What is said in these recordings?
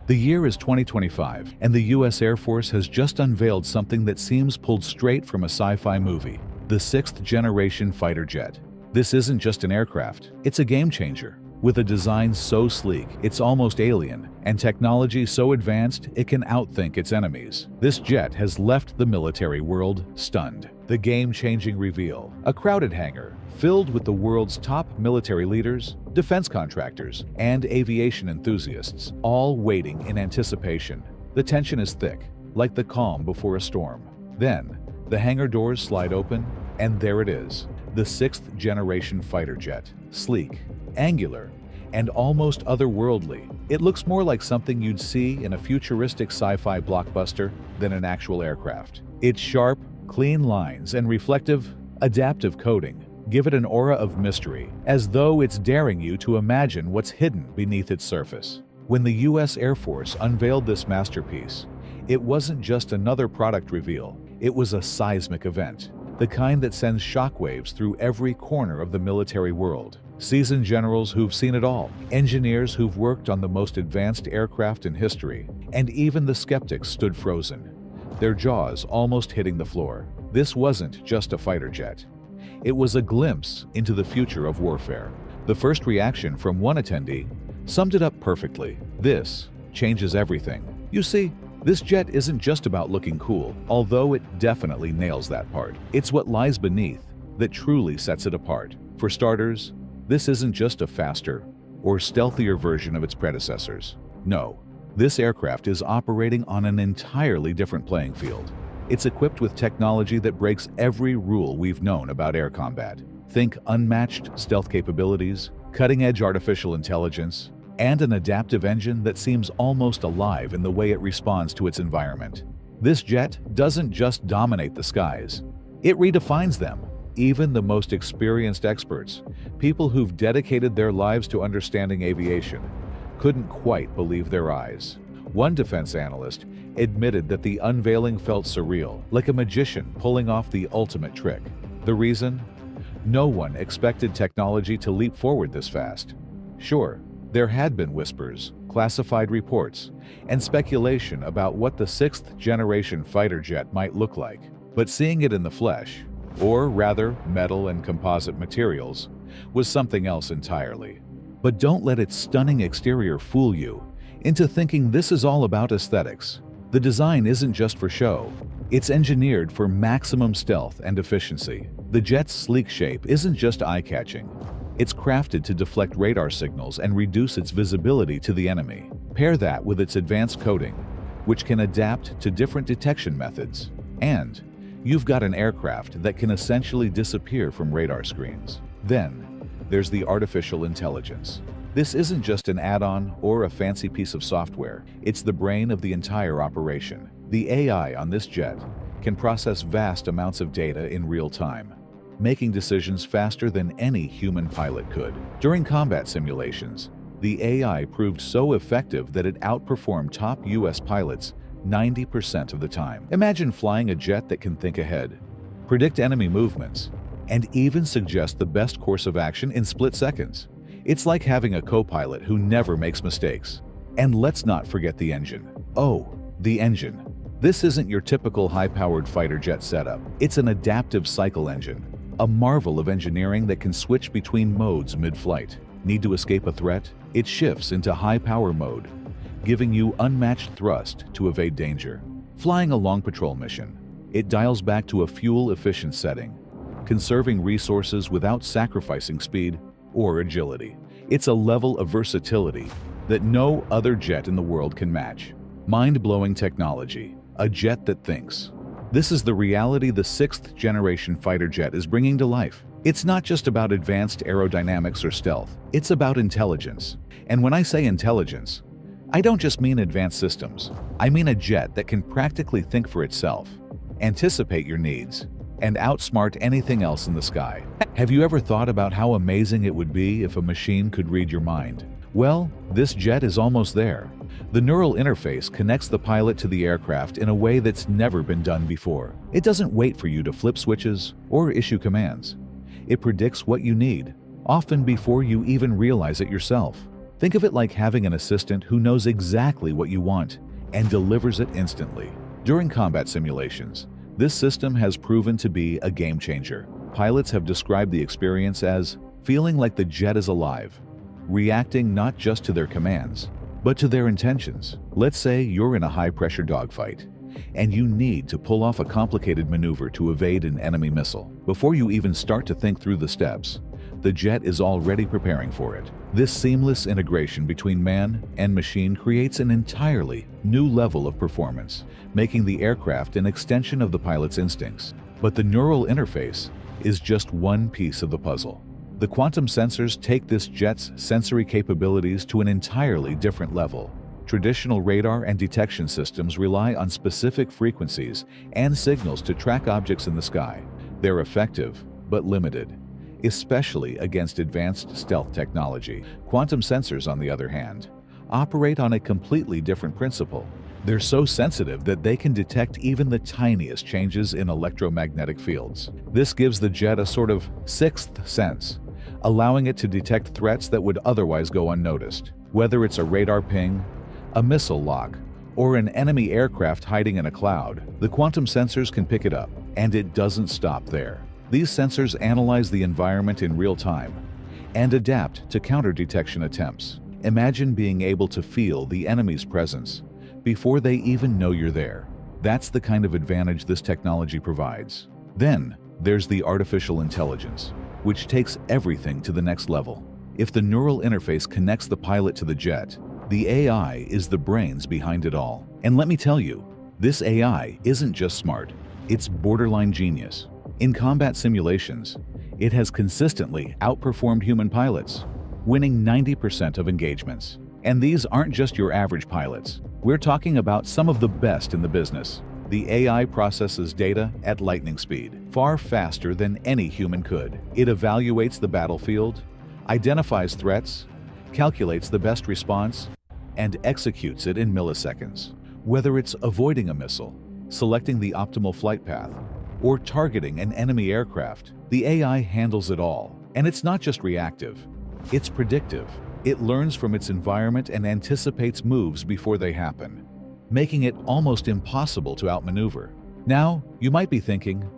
The year is 2025, and the US Air Force has just unveiled something that seems pulled straight from a sci-fi movie: the sixth-generation fighter jet. This isn't just an aircraft, it's a game-changer. With a design so sleek, it's almost alien, and technology so advanced it can outthink its enemies. This jet has left the military world stunned. The game-changing reveal: a crowded hangar filled with the world's top military leaders, defense contractors, and aviation enthusiasts, all waiting in anticipation. The tension is thick, like the calm before a storm. Then, the hangar doors slide open, and there it is, the sixth-generation fighter jet. Sleek, angular, and almost otherworldly. It looks more like something you'd see in a futuristic sci-fi blockbuster than an actual aircraft. Its sharp, clean lines and reflective, adaptive coating give it an aura of mystery, as though it's daring you to imagine what's hidden beneath its surface. When the US Air Force unveiled this masterpiece, it wasn't just another product reveal, it was a seismic event, the kind that sends shockwaves through every corner of the military world. Seasoned generals who've seen it all, engineers who've worked on the most advanced aircraft in history, and even the skeptics stood frozen, their jaws almost hitting the floor. This wasn't just a fighter jet. It was a glimpse into the future of warfare. The first reaction from one attendee summed it up perfectly: "This changes everything." You see, this jet isn't just about looking cool, although it definitely nails that part. It's what lies beneath that truly sets it apart. For starters, this isn't just a faster or stealthier version of its predecessors. No, this aircraft is operating on an entirely different playing field. It's equipped with technology that breaks every rule we've known about air combat. Think unmatched stealth capabilities, cutting-edge artificial intelligence, and an adaptive engine that seems almost alive in the way it responds to its environment. This jet doesn't just dominate the skies, it redefines them. Even the most experienced experts, people who've dedicated their lives to understanding aviation, couldn't quite believe their eyes. One defense analyst admitted that the unveiling felt surreal, like a magician pulling off the ultimate trick. The reason? No one expected technology to leap forward this fast. Sure, there had been whispers, classified reports, and speculation about what the sixth-generation fighter jet might look like, but seeing it in the flesh, or rather metal and composite materials, was something else entirely. But don't let its stunning exterior fool you into thinking this is all about aesthetics. The design isn't just for show, it's engineered for maximum stealth and efficiency. The jet's sleek shape isn't just eye-catching, it's crafted to deflect radar signals and reduce its visibility to the enemy. Pair that with its advanced coating, which can adapt to different detection methods, and you've got an aircraft that can essentially disappear from radar screens. Then, there's the artificial intelligence. This isn't just an add-on or a fancy piece of software, it's the brain of the entire operation. The AI on this jet can process vast amounts of data in real time, making decisions faster than any human pilot could. During combat simulations, the AI proved so effective that it outperformed top US pilots 90% of the time. Imagine flying a jet that can think ahead, predict enemy movements, and even suggest the best course of action in split seconds. It's like having a co-pilot who never makes mistakes. And let's not forget the engine. Oh, the engine. This isn't your typical high-powered fighter jet setup. It's an adaptive cycle engine, a marvel of engineering that can switch between modes mid-flight. Need to escape a threat? It shifts into high-power mode, giving you unmatched thrust to evade danger. Flying a long patrol mission, it dials back to a fuel-efficient setting, conserving resources without sacrificing speed or agility. It's a level of versatility that no other jet in the world can match. Mind-blowing technology, a jet that thinks. This is the reality the sixth-generation fighter jet is bringing to life. It's not just about advanced aerodynamics or stealth, it's about intelligence. And when I say intelligence, I don't just mean advanced systems. I mean a jet that can practically think for itself, anticipate your needs, and outsmart anything else in the sky. Have you ever thought about how amazing it would be if a machine could read your mind? Well, this jet is almost there. The neural interface connects the pilot to the aircraft in a way that's never been done before. It doesn't wait for you to flip switches or issue commands. It predicts what you need, often before you even realize it yourself. Think of it like having an assistant who knows exactly what you want and delivers it instantly. During combat simulations, this system has proven to be a game changer. Pilots have described the experience as feeling like the jet is alive, reacting not just to their commands, but to their intentions. Let's say you're in a high-pressure dogfight, and you need to pull off a complicated maneuver to evade an enemy missile. Before you even start to think through the steps, the jet is already preparing for it. This seamless integration between man and machine creates an entirely new level of performance, making the aircraft an extension of the pilot's instincts. But the neural interface is just one piece of the puzzle. The quantum sensors take this jet's sensory capabilities to an entirely different level. Traditional radar and detection systems rely on specific frequencies and signals to track objects in the sky. They're effective, but limited, especially against advanced stealth technology. Quantum sensors, on the other hand, operate on a completely different principle. They're so sensitive that they can detect even the tiniest changes in electromagnetic fields. This gives the jet a sort of sixth sense, allowing it to detect threats that would otherwise go unnoticed. Whether it's a radar ping, a missile lock, or an enemy aircraft hiding in a cloud, the quantum sensors can pick it up, and it doesn't stop there. These sensors analyze the environment in real time and adapt to counter-detection attempts. Imagine being able to feel the enemy's presence before they even know you're there. That's the kind of advantage this technology provides. Then, there's the artificial intelligence, which takes everything to the next level. If the neural interface connects the pilot to the jet, the AI is the brains behind it all. And let me tell you, this AI isn't just smart, it's borderline genius. In combat simulations, it has consistently outperformed human pilots, winning 90% of engagements. And these aren't just your average pilots. We're talking about some of the best in the business. The AI processes data at lightning speed, far faster than any human could. It evaluates the battlefield, identifies threats, calculates the best response, and executes it in milliseconds. Whether it's avoiding a missile, selecting the optimal flight path, or targeting an enemy aircraft, the AI handles it all. And it's not just reactive, it's predictive. It learns from its environment and anticipates moves before they happen, making it almost impossible to outmaneuver. Now, you might be thinking,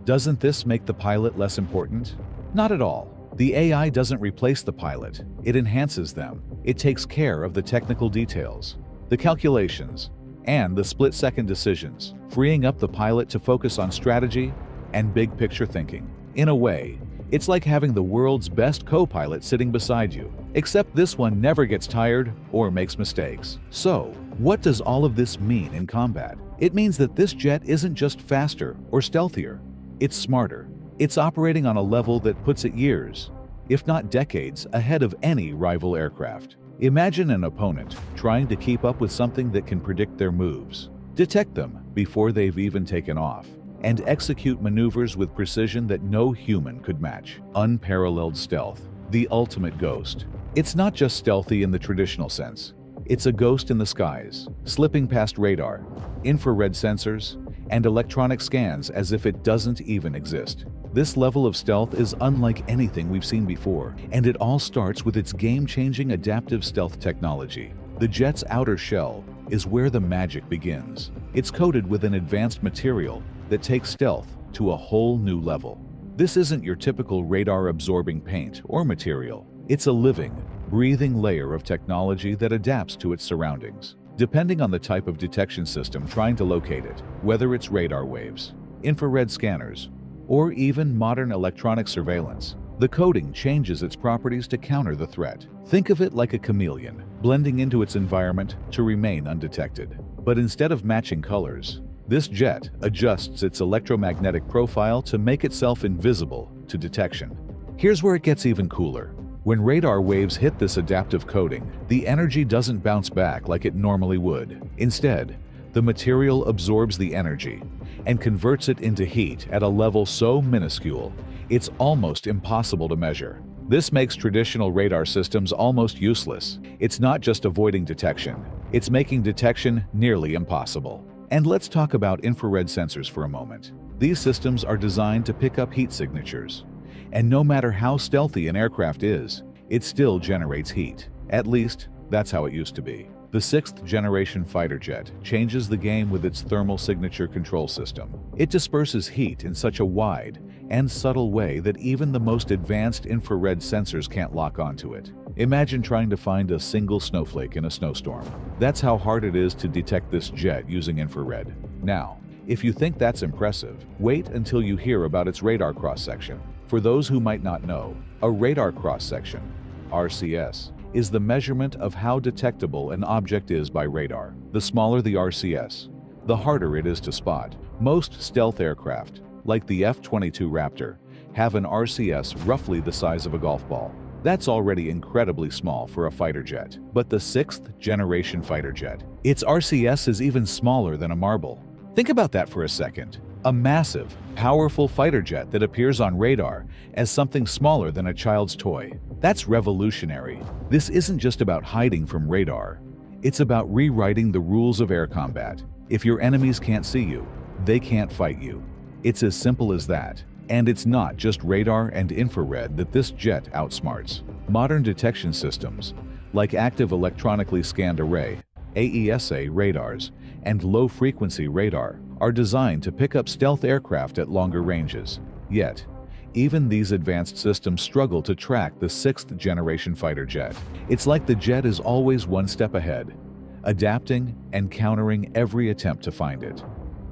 doesn't this make the pilot less important? Not at all. The AI doesn't replace the pilot, it enhances them. It takes care of the technical details, the calculations, and the split-second decisions, freeing up the pilot to focus on strategy and big-picture thinking. In a way, it's like having the world's best co-pilot sitting beside you, except this one never gets tired or makes mistakes. So, what does all of this mean in combat? It means that this jet isn't just faster or stealthier, it's smarter. It's operating on a level that puts it years, if not decades, ahead of any rival aircraft. Imagine an opponent trying to keep up with something that can predict their moves, detect them before they've even taken off, and execute maneuvers with precision that no human could match. Unparalleled stealth, the ultimate ghost. It's not just stealthy in the traditional sense. It's a ghost in the skies, slipping past radar, infrared sensors, and electronic scans as if it doesn't even exist. This level of stealth is unlike anything we've seen before, and it all starts with its game-changing adaptive stealth technology. The jet's outer shell is where the magic begins. It's coated with an advanced material that takes stealth to a whole new level. This isn't your typical radar-absorbing paint or material. It's a living, breathing layer of technology that adapts to its surroundings, depending on the type of detection system trying to locate it, whether it's radar waves, infrared scanners, or even modern electronic surveillance. The coating changes its properties to counter the threat. Think of it like a chameleon, blending into its environment to remain undetected. But instead of matching colors, this jet adjusts its electromagnetic profile to make itself invisible to detection. Here's where it gets even cooler. When radar waves hit this adaptive coating, the energy doesn't bounce back like it normally would. Instead, the material absorbs the energy and converts it into heat at a level so minuscule, it's almost impossible to measure. This makes traditional radar systems almost useless. It's not just avoiding detection, it's making detection nearly impossible. And let's talk about infrared sensors for a moment. These systems are designed to pick up heat signatures, and no matter how stealthy an aircraft is, it still generates heat. At least, that's how it used to be. The 6th generation fighter jet changes the game with its thermal signature control system. It disperses heat in such a wide and subtle way that even the most advanced infrared sensors can't lock onto it. Imagine trying to find a single snowflake in a snowstorm. That's how hard it is to detect this jet using infrared. Now, if you think that's impressive, wait until you hear about its radar cross-section. For those who might not know, a radar cross-section, RCS, is the measurement of how detectable an object is by radar. The smaller the RCS, the harder it is to spot. Most stealth aircraft, like the F-22 Raptor, have an RCS roughly the size of a golf ball. That's already incredibly small for a fighter jet. But the 6th generation fighter jet, its RCS is even smaller than a marble. Think about that for a second. A massive, powerful fighter jet that appears on radar as something smaller than a child's toy. That's revolutionary. This isn't just about hiding from radar. It's about rewriting the rules of air combat. If your enemies can't see you, they can't fight you. It's as simple as that. And it's not just radar and infrared that this jet outsmarts. Modern detection systems, like active electronically scanned array, AESA radars, and low-frequency radar, are designed to pick up stealth aircraft at longer ranges. Yet, even these advanced systems struggle to track the 6th generation fighter jet. It's like the jet is always one step ahead, adapting and countering every attempt to find it.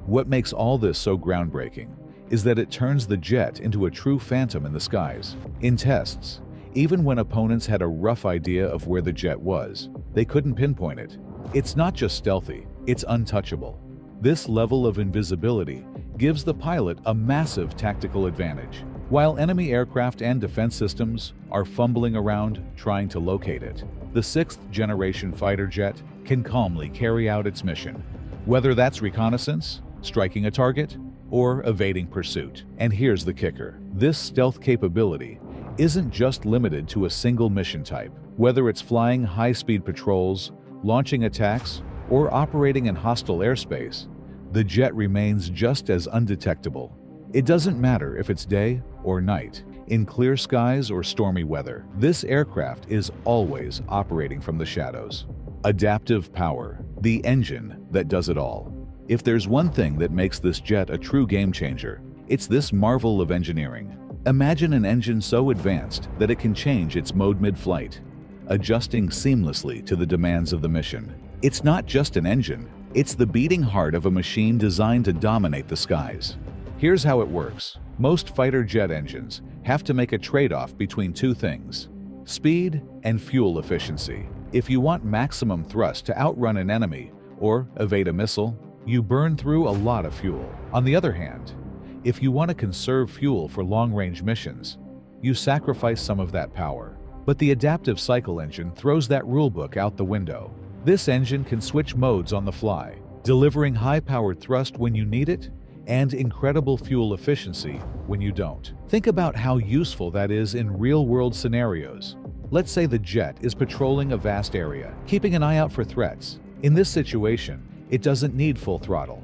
What makes all this so groundbreaking is that it turns the jet into a true phantom in the skies. In tests, even when opponents had a rough idea of where the jet was, they couldn't pinpoint it. It's not just stealthy, it's untouchable. This level of invisibility gives the pilot a massive tactical advantage. While enemy aircraft and defense systems are fumbling around trying to locate it, the 6th generation fighter jet can calmly carry out its mission, whether that's reconnaissance, striking a target, or evading pursuit. And here's the kicker. This stealth capability isn't just limited to a single mission type. Whether it's flying high-speed patrols, launching attacks, or operating in hostile airspace, the jet remains just as undetectable. It doesn't matter if it's day or night, in clear skies or stormy weather. This aircraft is always operating from the shadows. Adaptive power, the engine that does it all. If there's one thing that makes this jet a true game changer, it's this marvel of engineering. Imagine an engine so advanced that it can change its mode mid-flight, adjusting seamlessly to the demands of the mission. It's not just an engine, it's the beating heart of a machine designed to dominate the skies. Here's how it works. Most fighter jet engines have to make a trade-off between two things: speed and fuel efficiency. If you want maximum thrust to outrun an enemy or evade a missile, you burn through a lot of fuel. On the other hand, if you want to conserve fuel for long-range missions, you sacrifice some of that power. But the adaptive cycle engine throws that rulebook out the window. This engine can switch modes on the fly, delivering high-powered thrust when you need it and incredible fuel efficiency when you don't. Think about how useful that is in real-world scenarios. Let's say the jet is patrolling a vast area, keeping an eye out for threats. In this situation, it doesn't need full throttle.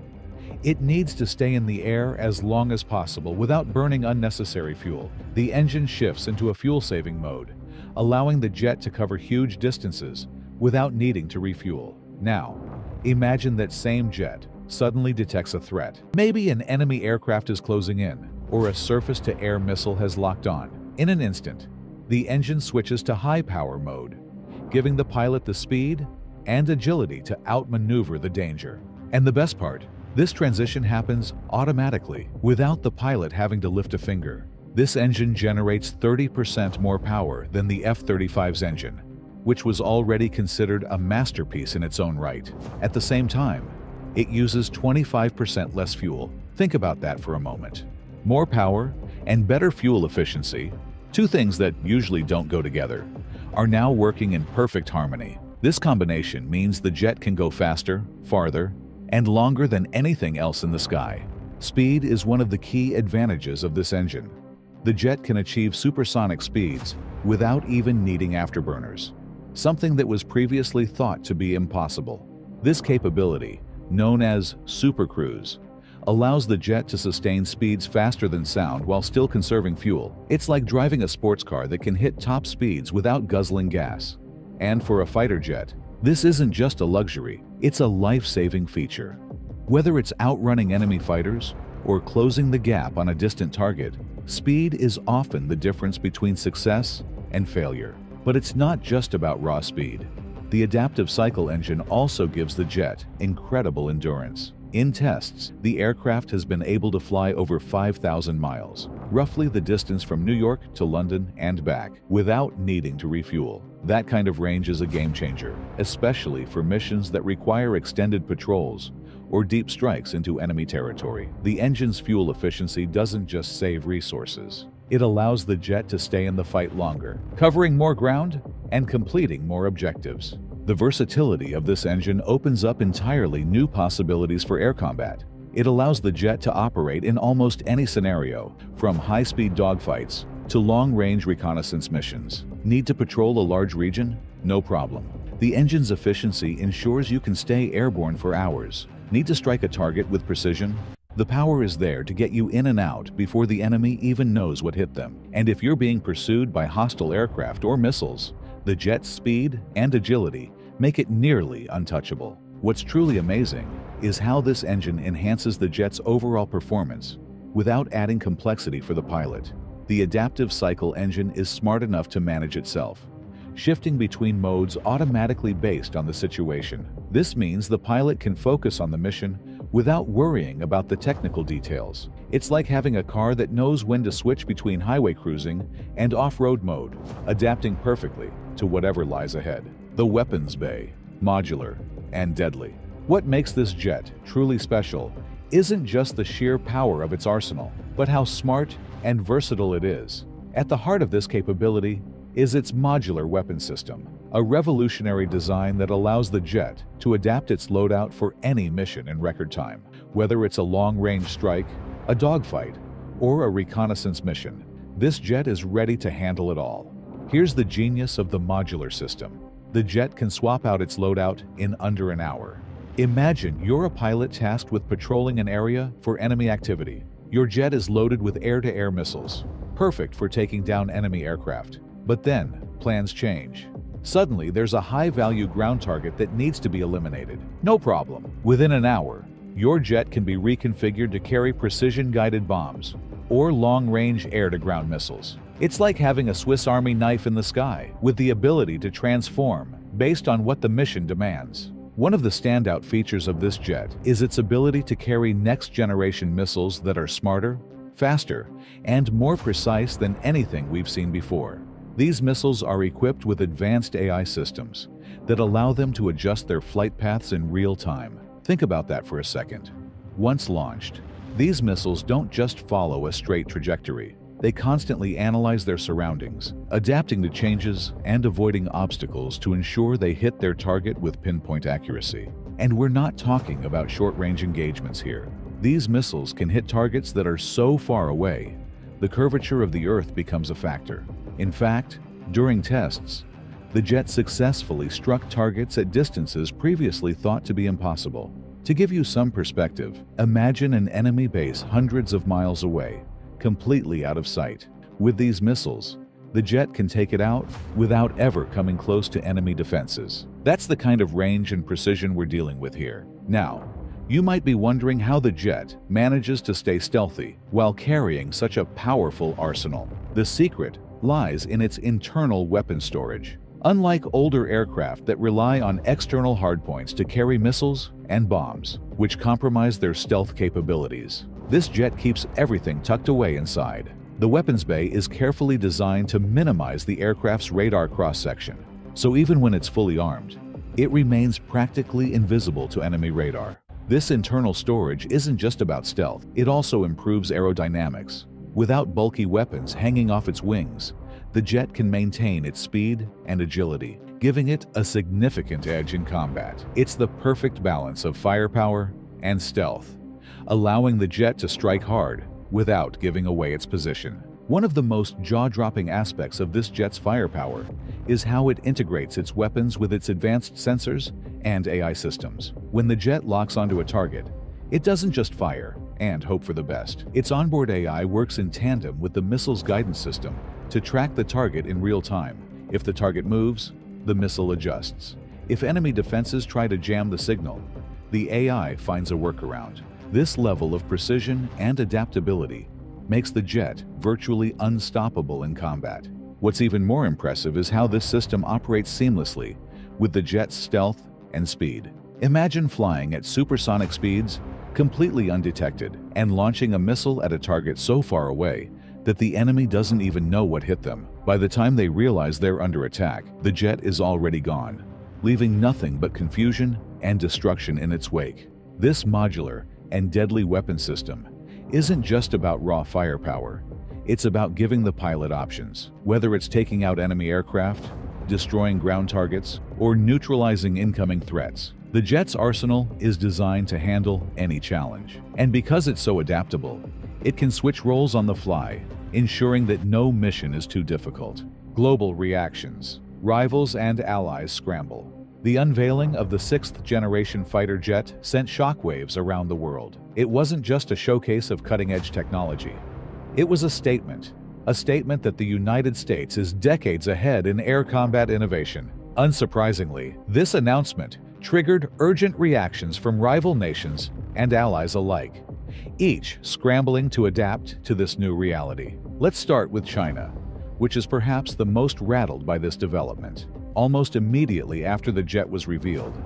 It needs to stay in the air as long as possible without burning unnecessary fuel. The engine shifts into a fuel-saving mode, allowing the jet to cover huge distances without needing to refuel. Now, imagine that same jet suddenly detects a threat. Maybe an enemy aircraft is closing in, or a surface-to-air missile has locked on. In an instant, the engine switches to high-power mode, giving the pilot the speed and agility to outmaneuver the danger. And the best part, this transition happens automatically, without the pilot having to lift a finger. This engine generates 30% more power than the F-35's engine, which was already considered a masterpiece in its own right. At the same time, it uses 25% less fuel. Think about that for a moment. More power and better fuel efficiency, two things that usually don't go together, are now working in perfect harmony. This combination means the jet can go faster, farther, and longer than anything else in the sky. Speed is one of the key advantages of this engine. The jet can achieve supersonic speeds without even needing afterburners, something that was previously thought to be impossible. This capability, known as supercruise, allows the jet to sustain speeds faster than sound while still conserving fuel. It's like driving a sports car that can hit top speeds without guzzling gas. And for a fighter jet, this isn't just a luxury, it's a life-saving feature. Whether it's outrunning enemy fighters or closing the gap on a distant target, speed is often the difference between success and failure. But it's not just about raw speed. The adaptive cycle engine also gives the jet incredible endurance. In tests, the aircraft has been able to fly over 5,000 miles, roughly the distance from New York to London and back, without needing to refuel. That kind of range is a game changer, especially for missions that require extended patrols or deep strikes into enemy territory. The engine's fuel efficiency doesn't just save resources. It allows the jet to stay in the fight longer, covering more ground and completing more objectives. The versatility of this engine opens up entirely new possibilities for air combat. It allows the jet to operate in almost any scenario, from high-speed dogfights to long-range reconnaissance missions. Need to patrol a large region? No problem. The engine's efficiency ensures you can stay airborne for hours. Need to strike a target with precision? The power is there to get you in and out before the enemy even knows what hit them. And if you're being pursued by hostile aircraft or missiles, the jet's speed and agility make it nearly untouchable. What's truly amazing is how this engine enhances the jet's overall performance without adding complexity for the pilot. The adaptive cycle engine is smart enough to manage itself, shifting between modes automatically based on the situation. This means the pilot can focus on the mission without worrying about the technical details. It's like having a car that knows when to switch between highway cruising and off-road mode, adapting perfectly to whatever lies ahead. The weapons bay, modular and deadly. What makes this jet truly special isn't just the sheer power of its arsenal, but how smart and versatile it is. At the heart of this capability is its modular weapon system, a revolutionary design that allows the jet to adapt its loadout for any mission in record time. Whether it's a long-range strike, a dogfight, or a reconnaissance mission, this jet is ready to handle it all. Here's the genius of the modular system. The jet can swap out its loadout in under an hour. Imagine you're a pilot tasked with patrolling an area for enemy activity. Your jet is loaded with air-to-air missiles, perfect for taking down enemy aircraft. But then, plans change. Suddenly, there's a high-value ground target that needs to be eliminated. No problem. Within an hour, your jet can be reconfigured to carry precision-guided bombs or long-range air-to-ground missiles. It's like having a Swiss Army knife in the sky, with the ability to transform based on what the mission demands. One of the standout features of this jet is its ability to carry next-generation missiles that are smarter, faster, and more precise than anything we've seen before. These missiles are equipped with advanced AI systems that allow them to adjust their flight paths in real time. Think about that for a second. Once launched, these missiles don't just follow a straight trajectory. They constantly analyze their surroundings, adapting to changes and avoiding obstacles to ensure they hit their target with pinpoint accuracy. And we're not talking about short-range engagements here. These missiles can hit targets that are so far away, the curvature of the Earth becomes a factor. In fact, during tests, the jet successfully struck targets at distances previously thought to be impossible. To give you some perspective, imagine an enemy base hundreds of miles away, completely out of sight. With these missiles, the jet can take it out without ever coming close to enemy defenses. That's the kind of range and precision we're dealing with here. Now, you might be wondering how the jet manages to stay stealthy while carrying such a powerful arsenal. The secret lies in its internal weapon storage. Unlike older aircraft that rely on external hardpoints to carry missiles and bombs, which compromise their stealth capabilities, this jet keeps everything tucked away inside. The weapons bay is carefully designed to minimize the aircraft's radar cross-section, so even when it's fully armed, it remains practically invisible to enemy radar. This internal storage isn't just about stealth, it also improves aerodynamics. Without bulky weapons hanging off its wings, the jet can maintain its speed and agility, giving it a significant edge in combat. It's the perfect balance of firepower and stealth, allowing the jet to strike hard without giving away its position. One of the most jaw-dropping aspects of this jet's firepower is how it integrates its weapons with its advanced sensors and AI systems. When the jet locks onto a target, it doesn't just fire and hope for the best. Its onboard AI works in tandem with the missile's guidance system to track the target in real time. If the target moves, the missile adjusts. If enemy defenses try to jam the signal, the AI finds a workaround. This level of precision and adaptability makes the jet virtually unstoppable in combat. What's even more impressive is how this system operates seamlessly with the jet's stealth and speed. Imagine flying at supersonic speeds, completely undetected, and launching a missile at a target so far away that the enemy doesn't even know what hit them. By the time they realize they're under attack, the jet is already gone, leaving nothing but confusion and destruction in its wake. This modular and deadly weapon system isn't just about raw firepower. It's about giving the pilot options, whether it's taking out enemy aircraft, destroying ground targets, or neutralizing incoming threats. The jet's arsenal is designed to handle any challenge. And because it's so adaptable, it can switch roles on the fly, ensuring that no mission is too difficult. Global reactions. Rivals and allies scramble. The unveiling of the 6th-generation fighter jet sent shockwaves around the world. It wasn't just a showcase of cutting-edge technology. It was a statement that the United States is decades ahead in air combat innovation. Unsurprisingly, this announcement triggered urgent reactions from rival nations and allies alike, each scrambling to adapt to this new reality. Let's start with China, which is perhaps the most rattled by this development. Almost immediately after the jet was revealed,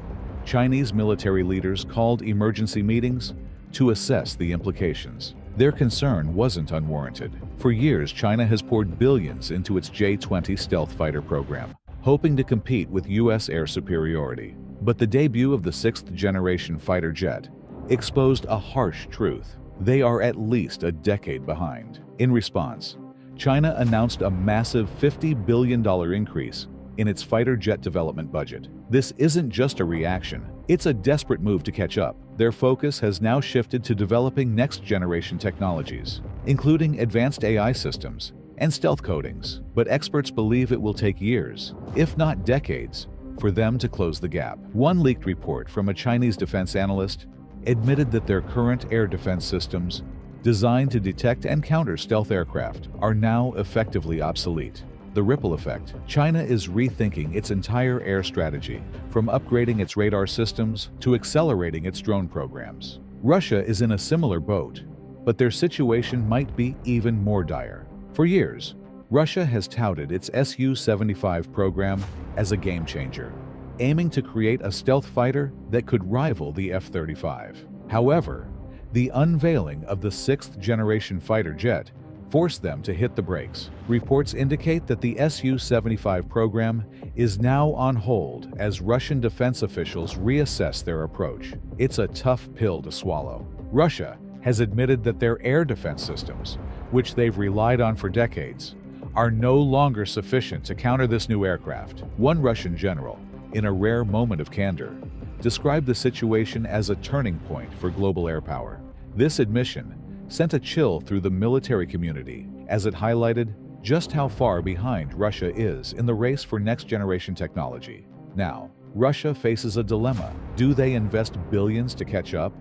Chinese military leaders called emergency meetings to assess the implications. Their concern wasn't unwarranted. For years, China has poured billions into its J-20 stealth fighter program, hoping to compete with U.S. air superiority. But the debut of the 6th-generation fighter jet exposed a harsh truth. They are at least a decade behind. In response, China announced a massive $50 billion increase in its fighter jet development budget. This isn't just a reaction, it's a desperate move to catch up. Their focus has now shifted to developing next-generation technologies, including advanced AI systems and stealth coatings. But experts believe it will take years, if not decades, for them to close the gap. One leaked report from a Chinese defense analyst admitted that their current air defense systems, designed to detect and counter stealth aircraft, are now effectively obsolete. The ripple effect. China is rethinking its entire air strategy, from upgrading its radar systems to accelerating its drone programs. Russia is in a similar boat, but their situation might be even more dire. For years, Russia has touted its Su-75 program as a game-changer, aiming to create a stealth fighter that could rival the F-35. However, the unveiling of the 6th-generation fighter jet forced them to hit the brakes. Reports indicate that the Su-75 program is now on hold as Russian defense officials reassess their approach. It's a tough pill to swallow. Russia has admitted that their air defense systems, which they've relied on for decades, are no longer sufficient to counter this new aircraft. One Russian general, in a rare moment of candor, described the situation as a turning point for global air power. This admission sent a chill through the military community, as it highlighted just how far behind Russia is in the race for next-generation technology. Now, Russia faces a dilemma. Do they invest billions to catch up,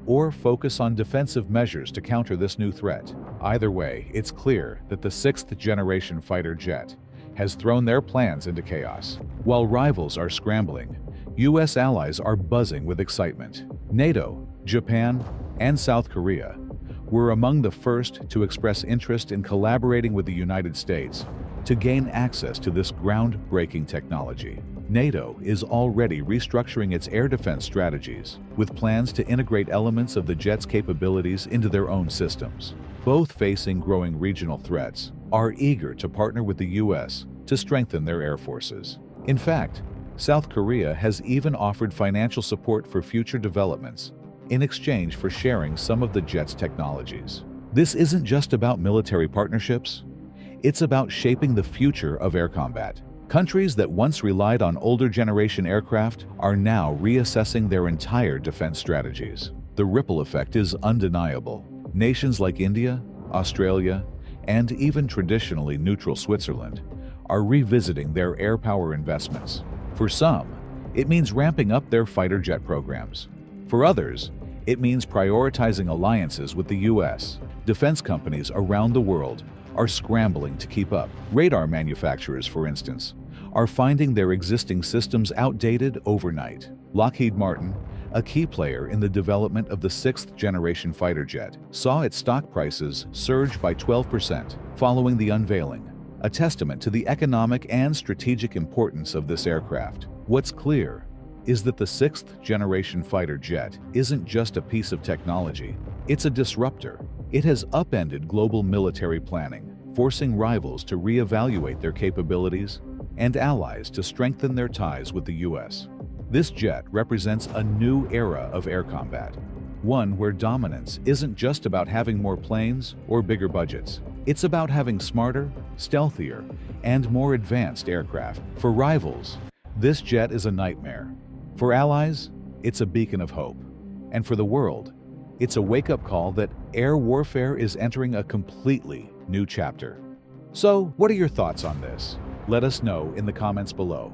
or focus on defensive measures to counter this new threat? Either way, it's clear that the 6th-generation fighter jet has thrown their plans into chaos. While rivals are scrambling, U.S. allies are buzzing with excitement. NATO, Japan, and South Korea were among the first to express interest in collaborating with the United States to gain access to this groundbreaking technology. NATO is already restructuring its air defense strategies, with plans to integrate elements of the jet's capabilities into their own systems. Both facing growing regional threats, are eager to partner with the U.S. to strengthen their air forces. In fact, South Korea has even offered financial support for future developments in exchange for sharing some of the jet's technologies. This isn't just about military partnerships, it's about shaping the future of air combat. Countries that once relied on older generation aircraft are now reassessing their entire defense strategies. The ripple effect is undeniable. Nations like India, Australia, and even traditionally neutral Switzerland are revisiting their air power investments. For some, it means ramping up their fighter jet programs. For others, it means prioritizing alliances with the U.S. Defense companies around the world are scrambling to keep up. Radar manufacturers, for instance, are finding their existing systems outdated overnight. Lockheed Martin, a key player in the development of the sixth-generation fighter jet, saw its stock prices surge by 12% following the unveiling, a testament to the economic and strategic importance of this aircraft. What's clear is that the sixth-generation fighter jet isn't just a piece of technology, it's a disruptor. It has upended global military planning, forcing rivals to reevaluate their capabilities and allies to strengthen their ties with the U.S. This jet represents a new era of air combat, one where dominance isn't just about having more planes or bigger budgets. It's about having smarter, stealthier, and more advanced aircraft. For rivals, this jet is a nightmare. For allies, it's a beacon of hope. And for the world, it's a wake-up call that air warfare is entering a completely new chapter. So, what are your thoughts on this? Let us know in the comments below.